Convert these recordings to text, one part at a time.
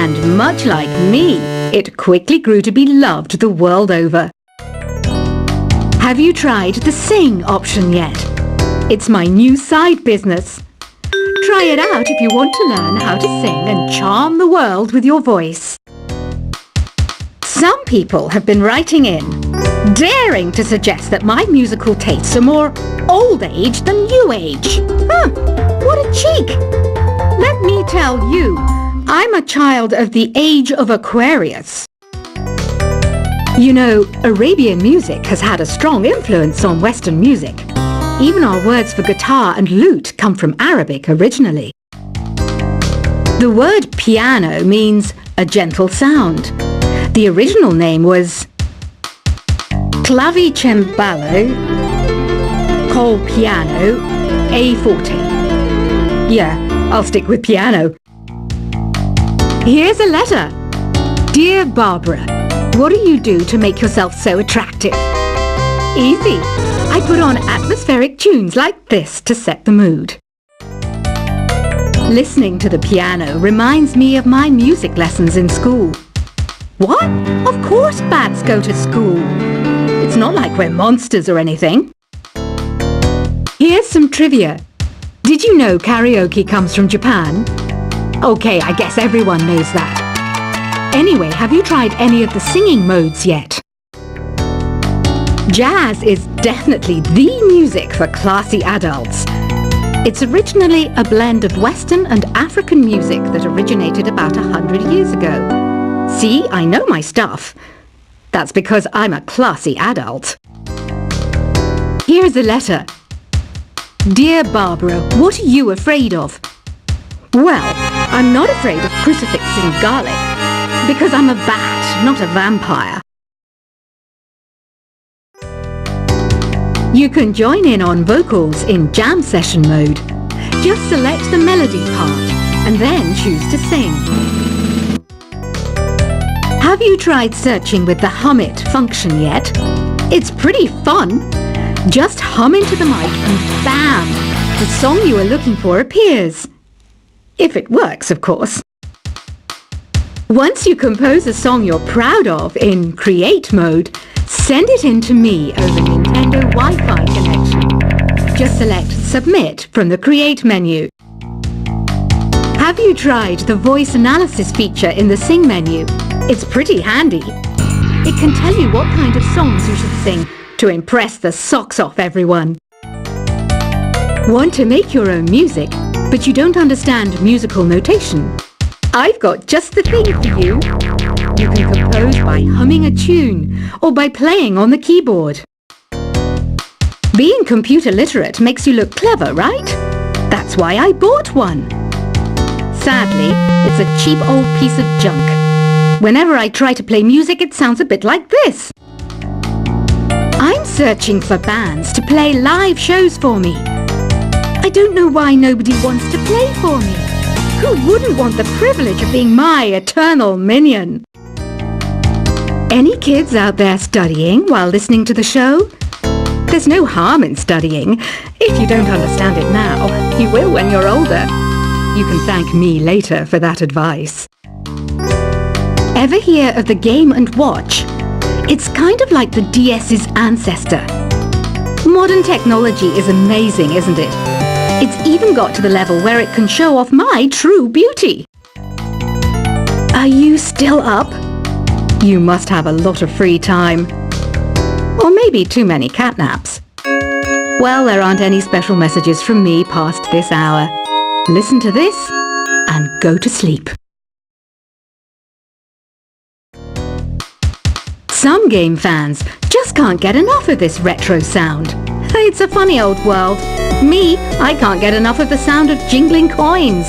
And much like me, it quickly grew to be loved the world over. Have you tried the Sing option yet? It's my new side business. Try it out if you want to learn how to sing and charm the world with your voice. Some people have been writing in, daring to suggest that my musical tastes are more old age than new age. What a cheek! Let me tell you, I'm a child of the age of Aquarius. You know, Arabian music has had a strong influence on Western music. Even our words for guitar and lute come from Arabic originally. The word piano means a gentle sound. The original name was clavicembalo col piano a forte. Yeah, I'll stick with piano. Here's a letter. Dear Barbara, what do you do to make yourself so attractive? Easy. I put on atmospheric tunes like this to set the mood. Listening to the piano reminds me of my music lessons in school. What? Of course bats go to school. It's not like we're monsters or anything. Here's some trivia. Did you know karaoke comes from Japan? Okay, I guess everyone knows that. Anyway, have you tried any of the singing modes yet? Jazz is definitely the music for classy adults. It's originally a blend of Western and African music that originated about 100 years ago. See, I know my stuff. That's because I'm a classy adult. Here's a letter. Dear Barbara, what are you afraid of? Well, I'm not afraid of crucifixing garlic, because I'm a bat, not a vampire. You can join in on vocals in jam session mode. Just select the melody part and then choose to sing. Have you tried searching with the Hum It function yet? It's pretty fun. Just hum into the mic and bam! The song you are looking for appears. If it works, of course. Once you compose a song you're proud of in Create mode, send it in to me over Nintendo Wi-Fi connection. Just select Submit from the Create menu. Have you tried the voice analysis feature in the Sing menu? It's pretty handy. It can tell you what kind of songs you should sing to impress the socks off everyone. Want to make your own music, but you don't understand musical notation? I've got just the thing for you. You can compose by humming a tune or by playing on the keyboard. Being computer literate makes you look clever, right? That's why I bought one. Sadly, it's a cheap old piece of junk. Whenever I try to play music, it sounds a bit like this. I'm searching for bands to play live shows for me. I don't know why nobody wants to play for me. Who wouldn't want the privilege of being my eternal minion? Any kids out there studying while listening to the show? There's no harm in studying. If you don't understand it now, you will when you're older. You can thank me later for that advice. Ever hear of the Game & Watch? It's kind of like the DS's ancestor. Modern technology is amazing, isn't it? It's even got to the level where it can show off my true beauty. Are you still up? You must have a lot of free time. Or maybe too many catnaps. Well, there aren't any special messages from me past this hour. Listen to this and go to sleep. Some game fans just can't get enough of this retro sound. It's a funny old world. Me, I can't get enough of the sound of jingling coins.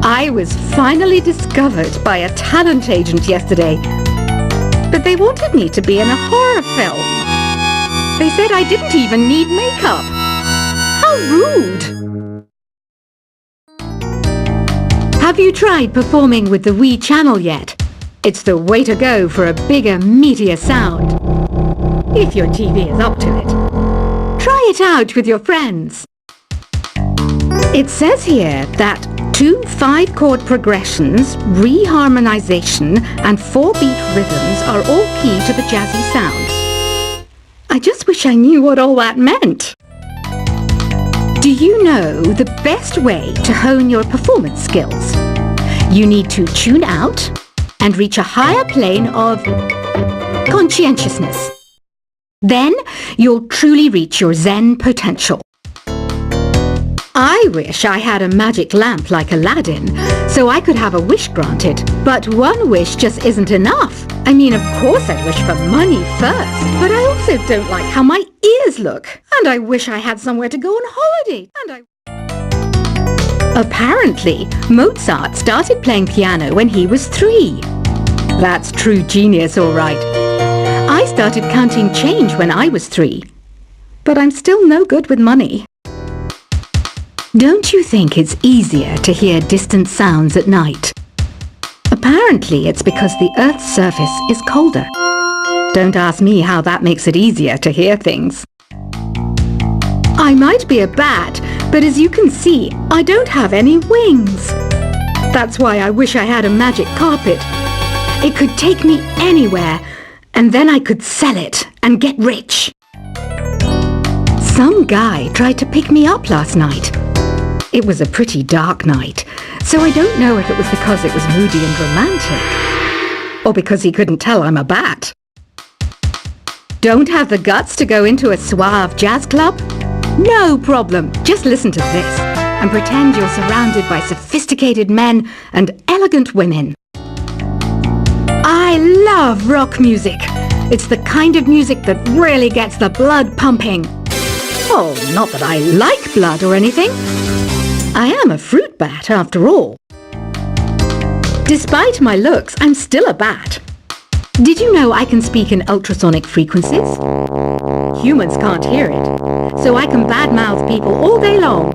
I was finally discovered by a talent agent yesterday. But they wanted me to be in a horror film. They said I didn't even need makeup. How rude! Have you tried performing with the Wii channel yet? It's the way to go for a bigger, meatier sound. If your TV is up to it. Try it out with your friends. It says here that 2 5-chord progressions, reharmonization, and 4-beat rhythms are all key to the jazzy sound. I just wish I knew what all that meant. Do you know the best way to hone your performance skills? You need to tune out and reach a higher plane of conscientiousness. Then you'll truly reach your Zen potential. I wish I had a magic lamp like Aladdin, so I could have a wish granted. But one wish just isn't enough. I mean, of course I'd wish for money first, but I also don't like how my ears look. And I wish I had somewhere to go on holiday. Apparently, Mozart started playing piano when he was 3. That's true genius, all right. I started counting change when I was 3. But I'm still no good with money. Don't you think it's easier to hear distant sounds at night? Apparently it's because the Earth's surface is colder. Don't ask me how that makes it easier to hear things. I might be a bat, but as you can see, I don't have any wings. That's why I wish I had a magic carpet. It could take me anywhere, and then I could sell it and get rich. Some guy tried to pick me up last night. It was a pretty dark night, so I don't know if it was because it was moody and romantic, or because he couldn't tell I'm a bat. Don't have the guts to go into a suave jazz club? No problem. Just listen to this and pretend you're surrounded by sophisticated men and elegant women. I love rock music. It's the kind of music that really gets the blood pumping. Oh, not that I like blood or anything. I am a fruit bat, after all. Despite my looks, I'm still a bat. Did you know I can speak in ultrasonic frequencies? Humans can't hear it, so I can badmouth people all day long.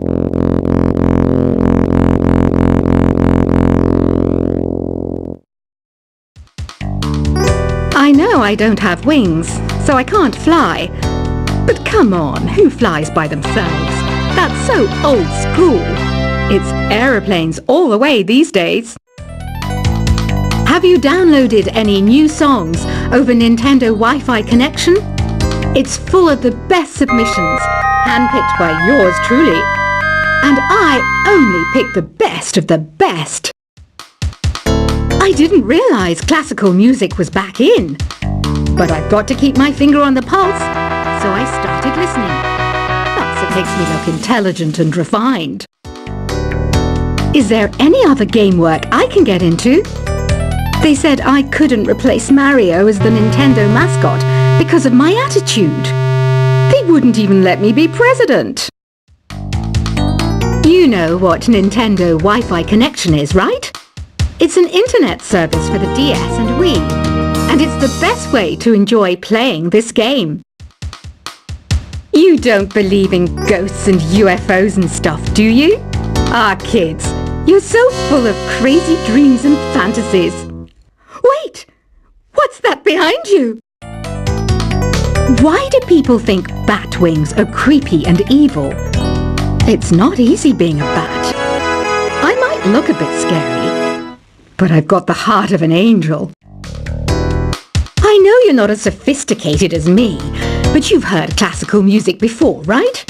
I know I don't have wings, so I can't fly. But come on, who flies by themselves? That's so old school. It's aeroplanes all the way these days. Have you downloaded any new songs over Nintendo Wi-Fi connection? It's full of the best submissions, handpicked by yours truly. And I only pick the best of the best. I didn't realize classical music was back in. But I've got to keep my finger on the pulse, so I started listening. Plus, it makes me look intelligent and refined. Is there any other game work I can get into? They said I couldn't replace Mario as the Nintendo mascot because of my attitude. They wouldn't even let me be president. You know what Nintendo Wi-Fi connection is, right? It's an internet service for the DS and Wii, and it's the best way to enjoy playing this game. You don't believe in ghosts and UFOs and stuff, do you? Ah, kids, you're so full of crazy dreams and fantasies. Wait! What's that behind you? Why do people think bat wings are creepy and evil? It's not easy being a bat. I might look a bit scary, but I've got the heart of an angel. I know you're not as sophisticated as me, but you've heard classical music before, right?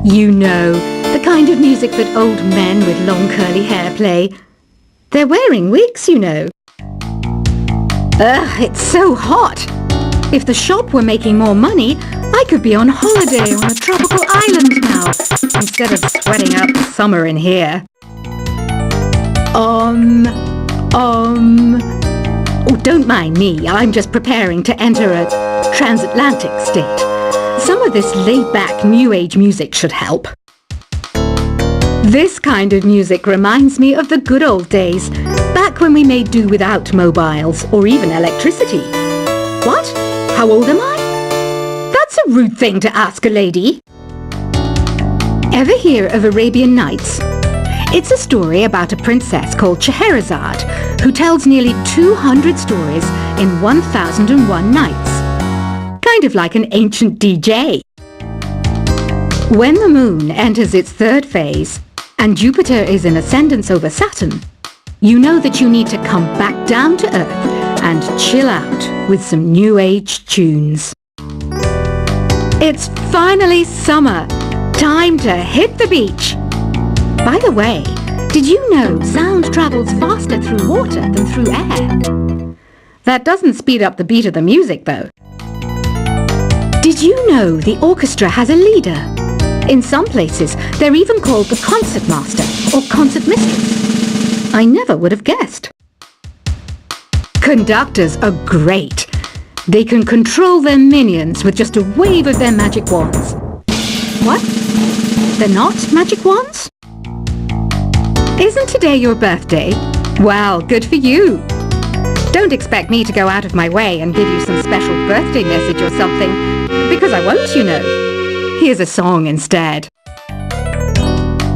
You know, the kind of music that old men with long curly hair play. They're wearing wigs, you know. Ugh, it's so hot. If the shop were making more money, I could be on holiday on a tropical island now, instead of sweating out the summer in here. Oh, don't mind me. I'm just preparing to enter a transatlantic state. Some of this laid-back New Age music should help. This kind of music reminds me of the good old days, back when we made do without mobiles or even electricity. What? How old am I? That's a rude thing to ask a lady. Ever hear of Arabian Nights? It's a story about a princess called Scheherazade, who tells nearly 200 stories in 1001 nights. Kind of like an ancient DJ. When the moon enters its third phase, and Jupiter is in ascendance over Saturn, you know that you need to come back down to Earth and chill out with some New Age tunes. It's finally summer. Time to hit the beach. By the way, did you know sound travels faster through water than through air? That doesn't speed up the beat of the music, though. Did you know the orchestra has a leader? In some places, they're even called the concert master or concert mistress. I never would have guessed. Conductors are great. They can control their minions with just a wave of their magic wands. What? They're not magic wands? Isn't today your birthday? Well, good for you. Don't expect me to go out of my way and give you some special birthday message or something, because I won't, you know. Here's a song instead.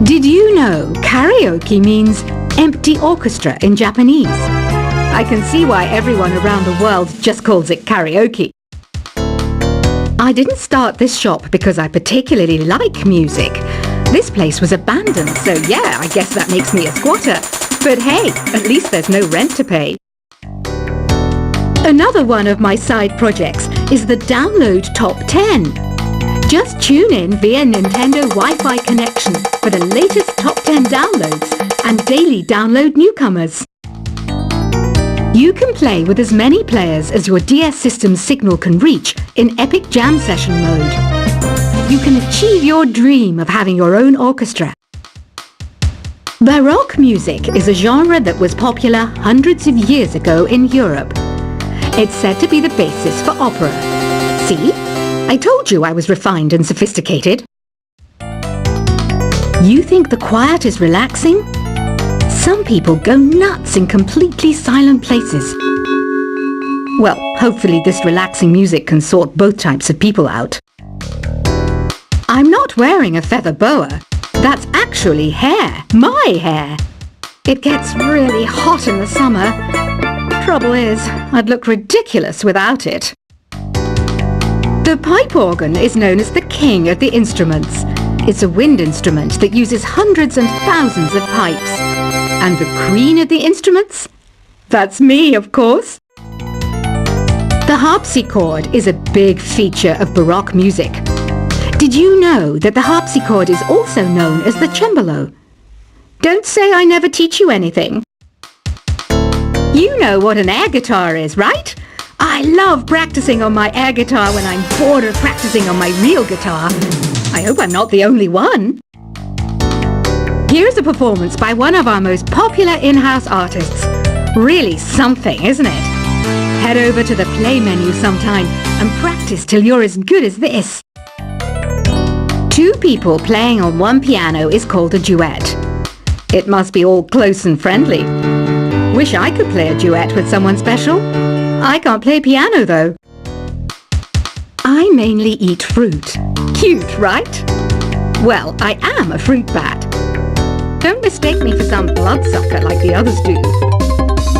Did you know karaoke means empty orchestra in Japanese? I can see why everyone around the world just calls it karaoke. I didn't start this shop because I particularly like music. This place was abandoned, so yeah, I guess that makes me a squatter. But hey, at least there's no rent to pay. Another one of my side projects is the Download Top 10. Just tune in via Nintendo Wi-Fi connection for the latest top 10 downloads and daily download newcomers. You can play with as many players as your DS system's signal can reach in Epic Jam Session mode. You can achieve your dream of having your own orchestra. Baroque music is a genre that was popular hundreds of years ago in Europe. It's said to be the basis for opera. See? I told you I was refined and sophisticated. You think the quiet is relaxing? Some people go nuts in completely silent places. Well, hopefully this relaxing music can sort both types of people out. I'm not wearing a feather boa. That's actually hair. My hair. It gets really hot in the summer. Trouble is, I'd look ridiculous without it. The pipe organ is known as the king of the instruments. It's a wind instrument that uses hundreds and thousands of pipes. And the queen of the instruments? That's me, of course. The harpsichord is a big feature of Baroque music. Did you know that the harpsichord is also known as the cembalo? Don't say I never teach you anything. You know what an air guitar is, right? I love practicing on my air guitar when I'm bored of practicing on my real guitar. I hope I'm not the only one. Here's a performance by one of our most popular in-house artists. Really something, isn't it? Head over to the play menu sometime and practice till you're as good as this. Two people playing on one piano is called a duet. It must be all close and friendly. Wish I could play a duet with someone special. I can't play piano though. I mainly eat fruit. Cute, right? Well, I am a fruit bat. Don't mistake me for some bloodsucker like the others do.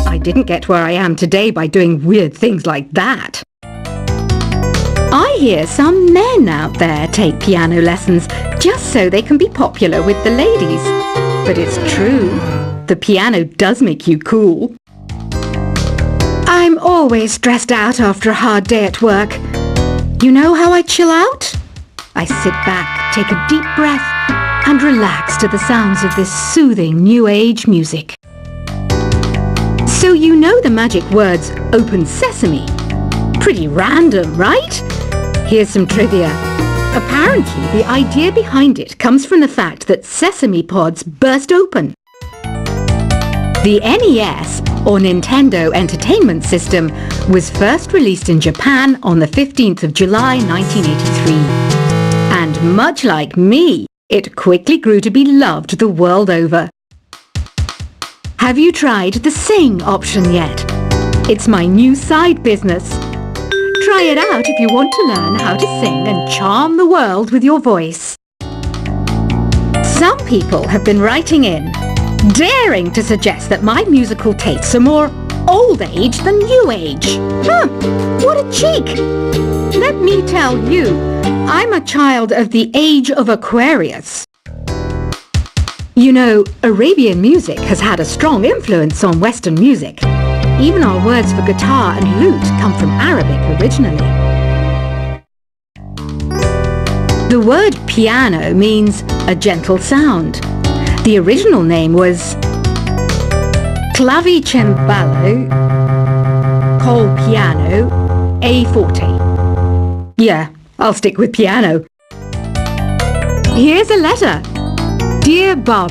I didn't get where I am today by doing weird things like that. I hear some men out there take piano lessons just so they can be popular with the ladies. But it's true. The piano does make you cool. I'm always stressed out after a hard day at work. You know how I chill out? I sit back, take a deep breath, and relax to the sounds of this soothing New Age music. So you know the magic words "Open Sesame." Pretty random, right? Here's some trivia. Apparently, the idea behind it comes from the fact that sesame pods burst open. The NES, or Nintendo Entertainment System, was first released in Japan on the 15th of July 1983. And much like me, it quickly grew to be loved the world over. Have you tried the Sing option yet? It's my new side business. Try it out if you want to learn how to sing and charm the world with your voice. Some people have been writing in, daring to suggest that my musical tastes are more old age than new age. What a cheek! Let me tell you, I'm a child of the age of Aquarius. You know, Arabian music has had a strong influence on Western music. Even our words for guitar and lute come from Arabic originally. The word piano means a gentle sound. The original name was clavicembalo col piano a forte. Yeah, I'll stick with piano. Here's a letter. Dear Bob,